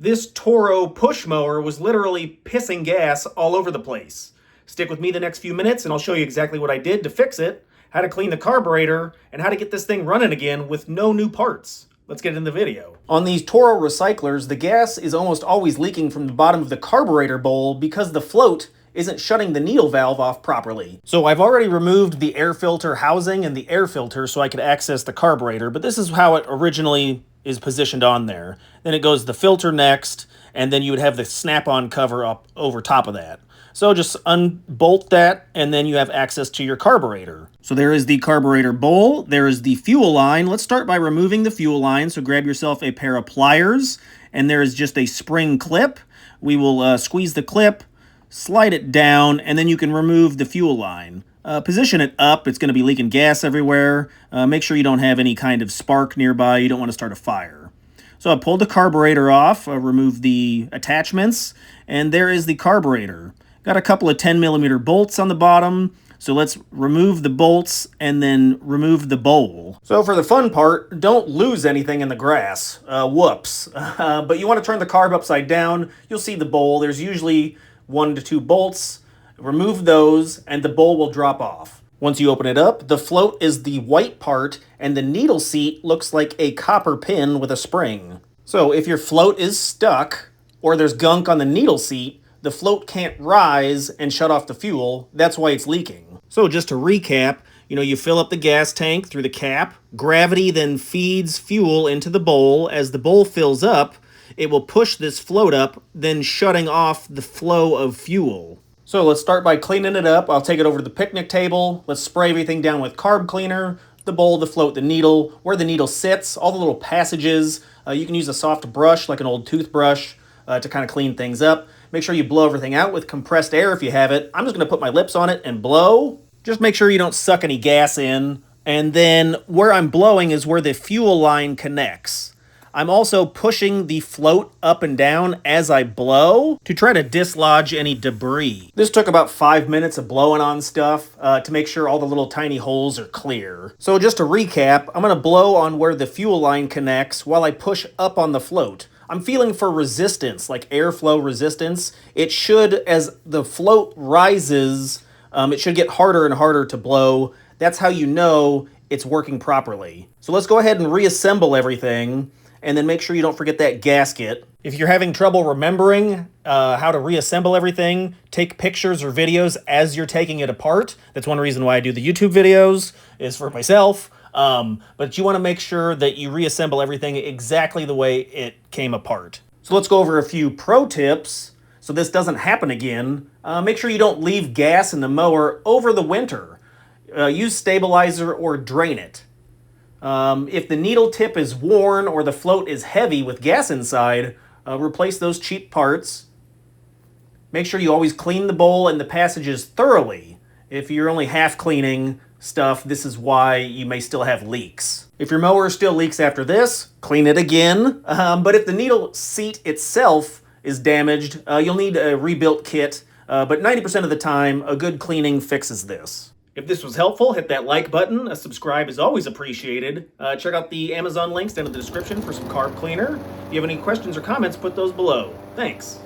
This Toro push mower was literally pissing gas all over the place. Stick with me the next few minutes and I'll show you exactly what I did to fix it, how to clean the carburetor, and how to get this thing running again with no new parts. Let's get in the video. On these Toro Recyclers, the gas is almost always leaking from the bottom of the carburetor bowl because the float isn't shutting the needle valve off properly. So I've already removed the air filter housing and the air filter so I could access the carburetor, but this is how it originally is positioned on there. Then it goes the filter next, and then you would have the snap-on cover up over top of that. So just unbolt that, and then you have access to your carburetor. So there is the carburetor bowl, there is the fuel line. Let's start by removing the fuel line. So grab yourself a pair of pliers, and there is just a spring clip. We will squeeze the clip, slide it down, and then you can remove the fuel line. Position it up. It's going to be leaking gas everywhere. Make sure you don't have any kind of spark nearby. You don't want to start a fire. So I pulled the carburetor off, removed the attachments, and there is the carburetor. Got a couple of 10mm bolts on the bottom. So let's remove the bolts and then remove the bowl. So for the fun part, don't lose anything in the grass. Whoops. But you want to turn the carb upside down. You'll see the bowl. There's usually 1 to 2 bolts. Remove those and the bowl will drop off. Once you open it up, the float is the white part and the needle seat looks like a copper pin with a spring. So if your float is stuck or there's gunk on the needle seat, the float can't rise and shut off the fuel. That's why it's leaking. So just to recap, you fill up the gas tank through the cap. Gravity then feeds fuel into the bowl. As the bowl fills up, it will push this float up, then shutting off the flow of fuel. So let's start by cleaning it up. I'll take it over to the picnic table. Let's spray everything down with carb cleaner. The bowl, the float, the needle, where the needle sits, all the little passages. You can use a soft brush like an old toothbrush to kind of clean things up. Make sure you blow everything out with compressed air if you have it. I'm just going to put my lips on it and blow. Just make sure you don't suck any gas in. And then where I'm blowing is where the fuel line connects. I'm also pushing the float up and down as I blow to try to dislodge any debris. This took about 5 minutes of blowing on stuff to make sure all the little tiny holes are clear. So just to recap, I'm going to blow on where the fuel line connects while I push up on the float. I'm feeling for resistance, like airflow resistance. It should, as the float rises, it should get harder and harder to blow. That's how you know it's working properly. So let's go ahead and reassemble everything. And then make sure you don't forget that gasket. If you're having trouble remembering how to reassemble everything, take pictures or videos as you're taking it apart. That's one reason why I do the YouTube videos, is for myself. But you want to make sure that you reassemble everything exactly the way it came apart. So let's go over a few pro tips so this doesn't happen again. Make sure you don't leave gas in the mower over the winter. Use stabilizer or drain it. If the needle tip is worn or the float is heavy with gas inside, replace those cheap parts. Make sure you always clean the bowl and the passages thoroughly. If you're only half cleaning stuff, this is why you may still have leaks. If your mower still leaks after this, clean it again. But if the needle seat itself is damaged, you'll need a rebuilt kit. But 90% of the time, a good cleaning fixes this. If this was helpful, hit that like button. A subscribe is always appreciated. Check out the Amazon links down in the description for some carb cleaner. If you have any questions or comments, put those below. Thanks.